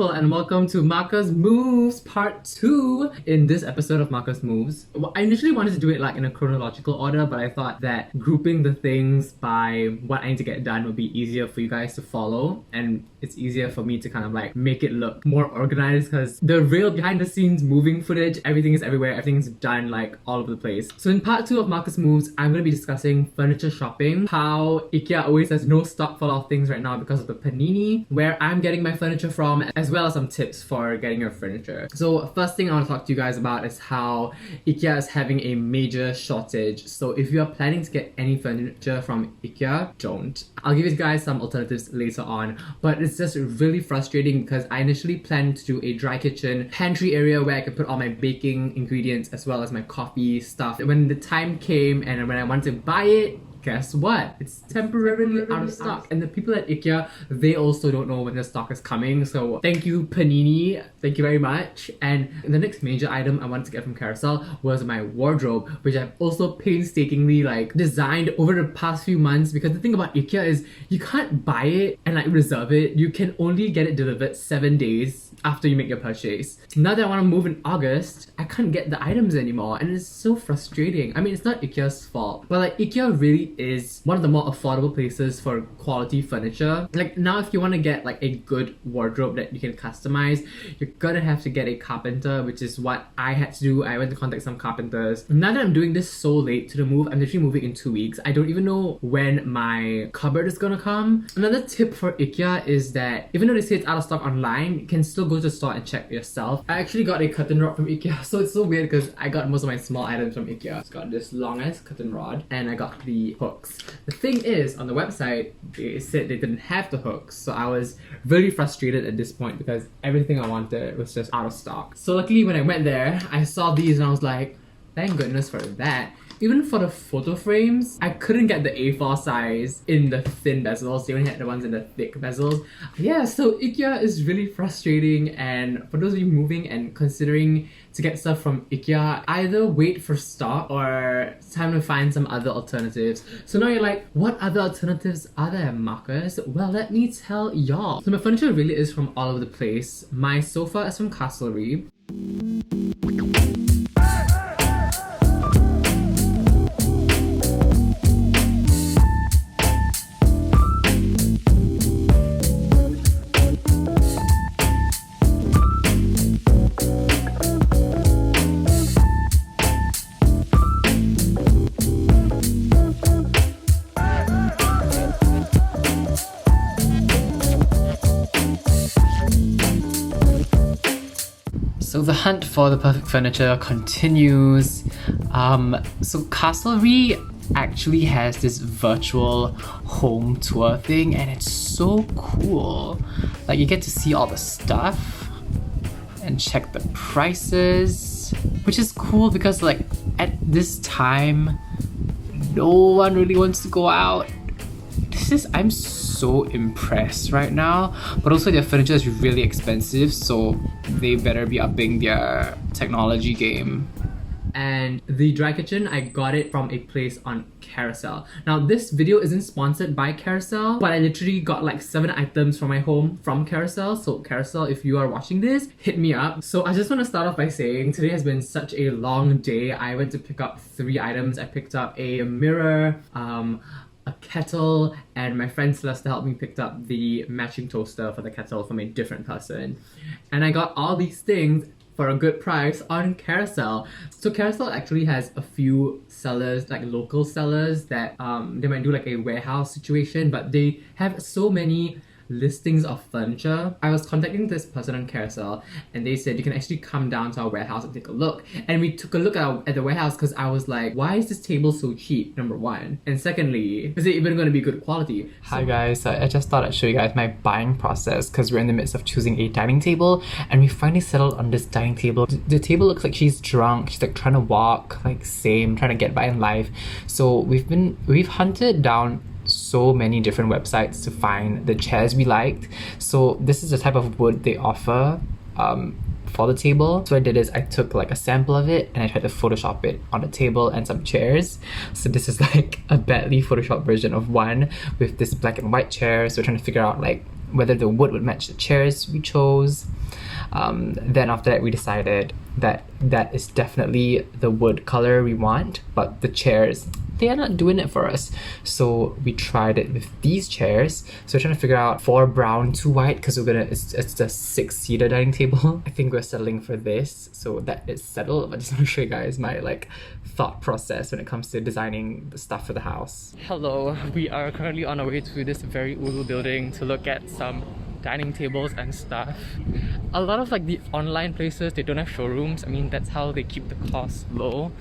people, and welcome to Marcus Moves Part 2 in this episode of Marcus Moves. Well, I initially wanted to do it like in a chronological order, but I thought that grouping the things by what I need to get done would be easier for you guys to follow, and it's easier for me to kind of like make it look more organized because the real behind the scenes moving footage, everything is everywhere, everything is done like all over the place. So in Part 2 of Marcus Moves, I'm going to be discussing furniture shopping, how Ikea always has no stock for a lot of things right now because of the panini, where I'm getting my furniture from, as well as some tips for getting your furniture. So first thing I want to talk to you guys about is how Ikea is having a major shortage. So if you are planning to get any furniture from Ikea, don't. I'll give you guys some alternatives later on, but it's just really frustrating because I initially planned to do a dry kitchen pantry area where I could put all my baking ingredients as well as my coffee stuff. When the time came and when I wanted to buy it, guess what? It's temporarily out of stock. And the people at Ikea, they also don't know when the stock is coming. So thank you, Panini. Thank you very much. And the next major item I wanted to get from Carousell was my wardrobe, which I've also painstakingly like designed over the past few months, because the thing about Ikea is you can't buy it and like reserve it. You can only get it delivered 7 days after you make your purchase. Now that I want to move in August, I can't get the items anymore, and it's so frustrating. I mean, it's not Ikea's fault, but like Ikea really is one of the more affordable places for quality furniture. Like now, if you want to get like a good wardrobe that you can customize, you're gonna have to get a carpenter, which is what I had to do. I went to contact some carpenters. Now that I'm doing this so late to the move, I'm literally moving in 2 weeks. I don't even know when my cupboard is gonna come. Another tip for Ikea is that even though they say it's out of stock online, you can still go to the store and check yourself. I actually got a curtain rod from Ikea, so it's so weird because I got most of my small items from Ikea. It's got this long ass curtain rod and I got the hooks. The thing is, on the website, they said they didn't have the hooks, so I was really frustrated at this point because everything I wanted was just out of stock. So luckily when I went there, I saw these and I was like, thank goodness for that. Even for the photo frames, I couldn't get the A4 size in the thin bezels. They only had the ones in the thick bezels. Yeah, so Ikea is really frustrating, and for those of you moving and considering to get stuff from Ikea, either wait for stock or it's time to find some other alternatives. So now you're like, what other alternatives are there, Marcus? Well, let me tell y'all. So my furniture really is from all over the place. My sofa is from Castlery. So the hunt for the perfect furniture continues. So Castlery actually has this virtual home tour thing, and it's so cool. Like you get to see all the stuff and check the prices, which is cool because like at this time, no one really wants to go out. I'm so impressed right now, but also their furniture is really expensive, so they better be upping their technology game. And the dry kitchen, I got it from a place on Carousell. Now this video isn't sponsored by Carousell, but I literally got like 7 items from my home from Carousell. So Carousell, if you are watching this, hit me up. So I just want to start off by saying today has been such a long day. I went to pick up 3 items. I picked up a mirror, a kettle, and my friend Celeste helped me pick up the matching toaster for the kettle from a different person. And I got all these things for a good price on Carousell. So Carousell actually has a few sellers, like local sellers, that they might do like a warehouse situation, but they have so many listings of furniture. I was contacting this person on Carousell and they said you can actually come down to our warehouse and take a look. And we took a look at the warehouse because I was like, why is this table so cheap, number one? And secondly, is it even going to be good quality? Hi guys, I just thought I'd show you guys my buying process because we're in the midst of choosing a dining table and we finally settled on this dining table. The table looks like she's drunk, she's like trying to walk, like same, trying to get by in life. So we've hunted down so many different websites to find the chairs we liked. So this is the type of wood they offer for the table. So what I did is I took like a sample of it and I tried to Photoshop it on the table and some chairs. So this is like a badly Photoshopped version of one with this black and white chair. So we're trying to figure out like whether the wood would match the chairs we chose. Then after that, we decided that that is definitely the wood color we want, but the chairs, they are not doing it for us. So we tried it with these chairs. So we're trying to figure out 4 brown, 2 white, because it's the 6-seater dining table. I think we're settling for this, so that is settled. I just want to show you guys my like thought process when it comes to designing the stuff for the house. Hello, we are currently on our way to this very ulu building to look at some dining tables and stuff. A lot of like the online places, they don't have showrooms. I mean, that's how they keep the cost low.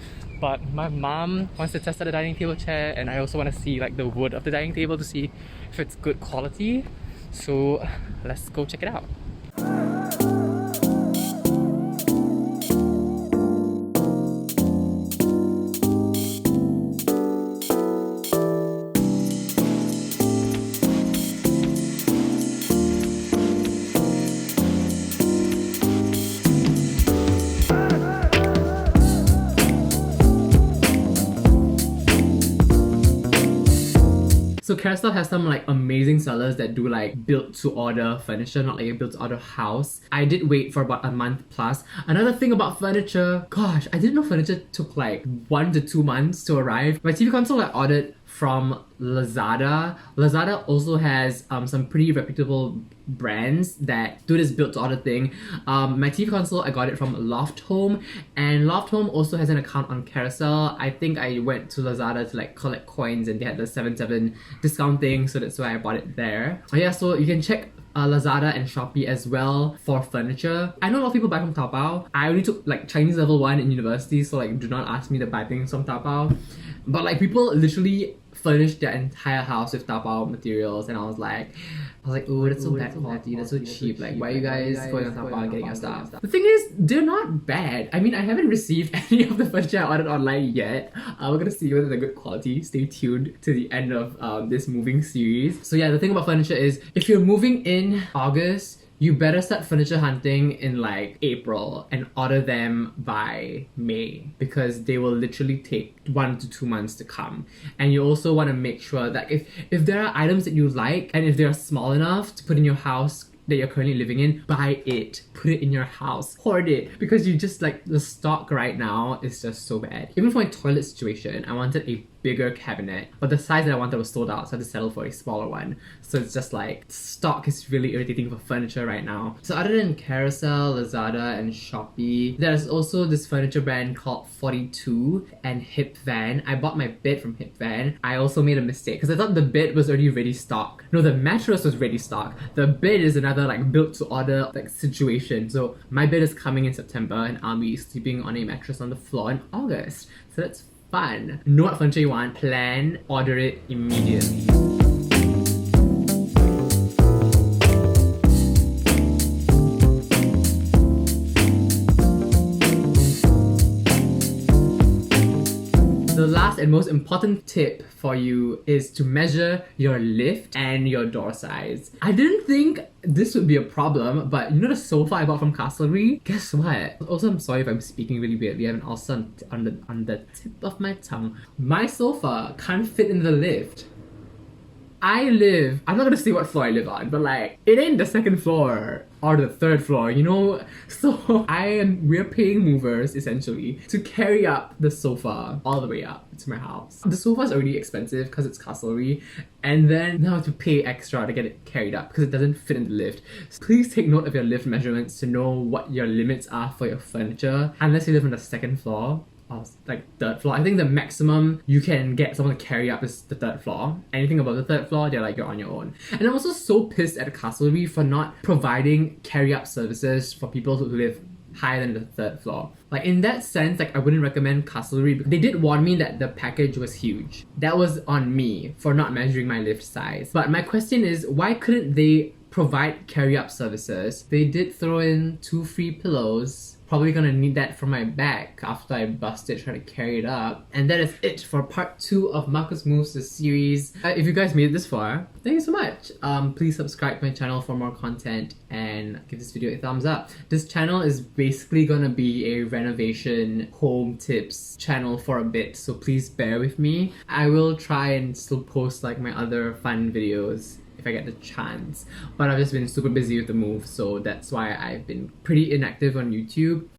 But my mom wants to test out the dining table chair, and I also want to see like the wood of the dining table to see if it's good quality. So let's go check it out. So Carousell has some like amazing sellers that do like built to order furniture, not like a built to order house. I did wait for about a month plus. Another thing about furniture, gosh, I didn't know furniture took like 1 to 2 months to arrive. My TV console I ordered from Lazada. Lazada also has some pretty reputable brands that do this built to order thing. My TV console, I got it from Loft Home, and Loft Home also has an account on Carousell. I think I went to Lazada to like collect coins, and they had the 7/7 discount thing, so that's why I bought it there. Yeah, so you can check Lazada and Shopee as well for furniture. I know a lot of people buy from Taobao. I only took like Chinese level 1 in university, so like do not ask me to buy things from Taobao. But like people literally furnished their entire house with Taobao materials, and I was like, oh, that's so bad quality, that's so cheap. Like, why are you guys going on Taobao and getting your stuff? The thing is, they're not bad. I mean, I haven't received any of the furniture I ordered online yet. We're gonna see whether they're good quality. Stay tuned to the end of this moving series. So yeah, the thing about furniture is, if you're moving in August, you better start furniture hunting in like April and order them by May, because they will literally take 1 to 2 months to come. And you also want to make sure that if there are items that you like, and if they're small enough to put in your house that you're currently living in, buy it, put it in your house, hoard it, because you just like, the stock right now is just so bad. Even for my toilet situation, I wanted a bigger cabinet, but the size that I wanted was sold out, so I had to settle for a smaller one. So it's just like, stock is really irritating for furniture right now. So other than Carousell, Lazada, and Shopee, there's also this furniture brand called 42 and Hipvan. I bought my bed from Hipvan. I also made a mistake because I thought the bed was already ready stock. No, the mattress was ready stock. The bed is another like built to order like situation. So my bed is coming in September, and I'll be sleeping on a mattress on the floor in August. So that's fun. Know what furniture you want, plan, order it immediately. The last and most important tip for you is to measure your lift and your door size. I didn't think this would be a problem, but you know the sofa I bought from Castlery? Guess what? Also, I'm sorry if I'm speaking really weirdly. I have an ulcer on the tip of my tongue. My sofa can't fit in the lift. I'm not gonna say what floor I live on, but like, it ain't the 2nd floor or the 3rd floor, you know? So we're paying movers essentially to carry up the sofa all the way up to my house. The sofa is already expensive because it's Castlery, and then now I have to pay extra to get it carried up because it doesn't fit in the lift. So please take note of your lift measurements to know what your limits are for your furniture, unless you live on the 2nd floor. Like 3rd floor. I think the maximum you can get someone to carry up is the 3rd floor. Anything above the 3rd floor, they're like, you're on your own. And I'm also so pissed at Castlery for not providing carry up services for people who live higher than the 3rd floor. Like, in that sense, like, I wouldn't recommend Castlery because they did warn me that the package was huge. That was on me for not measuring my lift size. But my question is, why couldn't they provide carry up services? They did throw in 2 free pillows. Probably gonna need that for my back after I bust it trying to carry it up. And that is it for part 2 of Marcus Moves, the series. If you guys made it this far, thank you so much. Please subscribe to my channel for more content and give this video a thumbs up. This channel is basically gonna be a renovation home tips channel for a bit, so please bear with me. I will try and still post like my other fun videos if I get the chance. But I've just been super busy with the move, so that's why I've been pretty inactive on YouTube.